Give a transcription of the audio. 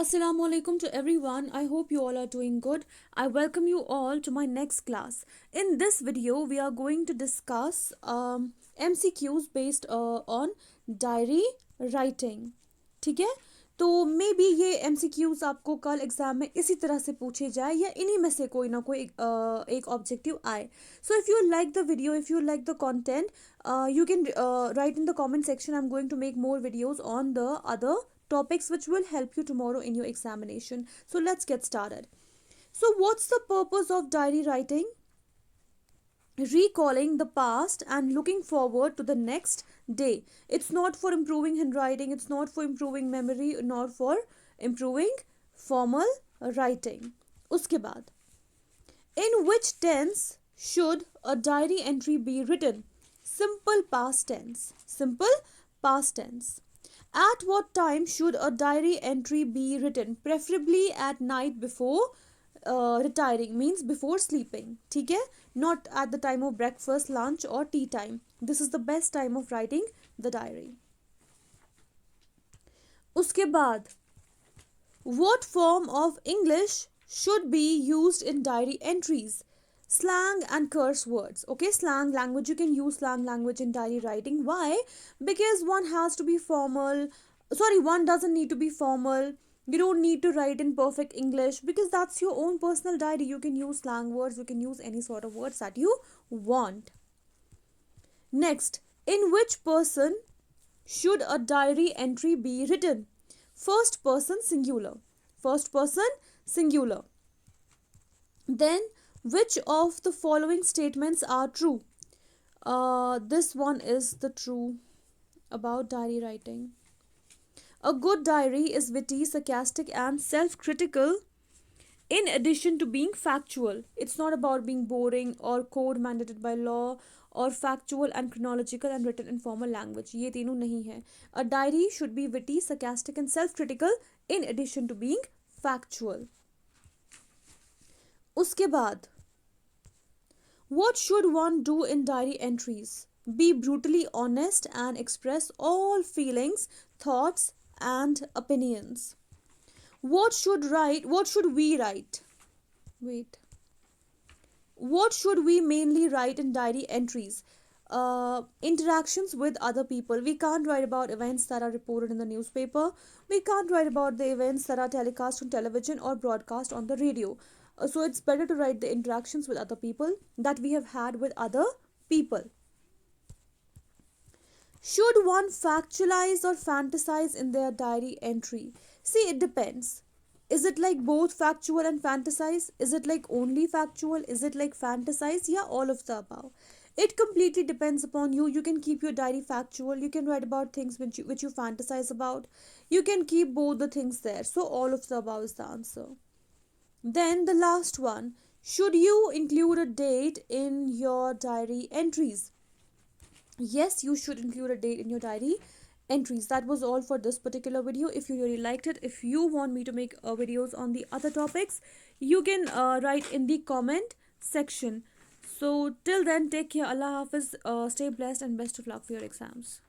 Assalamu alaikum to everyone. I hope you all are doing good. I welcome you all to my next class. In this video, we are going to discuss MCQs based on diary writing. ठीक है, तो may be ये MCQs आपको कल exam में इसी तरह से पूछे जाए या इन्हीं में से कोई ना कोई एक ऑब्जेक्टिव आए. So if you like the video, if you like the content, you can write in the comment section. I'm going to make more videos on the other topics which will help you tomorrow in your examination. So let's get started. So what's the purpose of diary writing? Recalling the past and looking forward to the next day. It's not for improving handwriting, it's not for improving memory, nor for improving formal writing. Uske baad, in which tense should a diary entry be written? Simple past tense. Simple past tense. At what time should a diary entry be written? Preferably at night before retiring, means before sleeping. ठीक है? Not at the time of breakfast, lunch or tea time. This is the best time of writing the diary. उसके बाद, what form of English should be used in diary entries? Slang and curse words. Okay, slang language, you can use slang language in diary writing. Why? Because one has to be formal. Sorry, one doesn't need to be formal. You don't need to write in perfect English because that's your own personal diary. You can use slang words, you can use any sort of words that you want. Next, in which person should a diary entry be written? First person singular. First person singular. Then, which of the following statements are true? This one is the true about diary writing. A good diary is witty, sarcastic, and self critical in addition to being factual. It's not about being boring or code mandated by law or factual and chronological and written in formal language. ये तीनों नहीं है. A diary should be witty, sarcastic, and self critical in addition to being factual. उसके बाद, what should one do in diary entries? Be brutally honest and express all feelings, thoughts, and opinions. What should we write? Wait. What should we mainly write in diary entries? Interactions with other people. We can't write about events that are reported in the newspaper. We can't write about the events that are telecast on television or broadcast on the radio. So it's better to write the interactions with other people that we have had with other people. Should one factualize or fantasize in their diary entry? See, it depends. Is it like both factual and fantasize? Is it like only factual? Is it like fantasize? Yeah, all of the above. It completely depends upon you. You can keep your diary factual. You can write about things which you fantasize about. You can keep both the things there. So all of the above is the answer. Then the last one. Should you include a date in your diary entries? Yes, you should include a date in your diary entries. That was all for this particular video. If you really liked it, if you want me to make videos on the other topics, you can write in the comment section. So till then, take care. Allah Hafiz. Stay blessed and best of luck for your exams.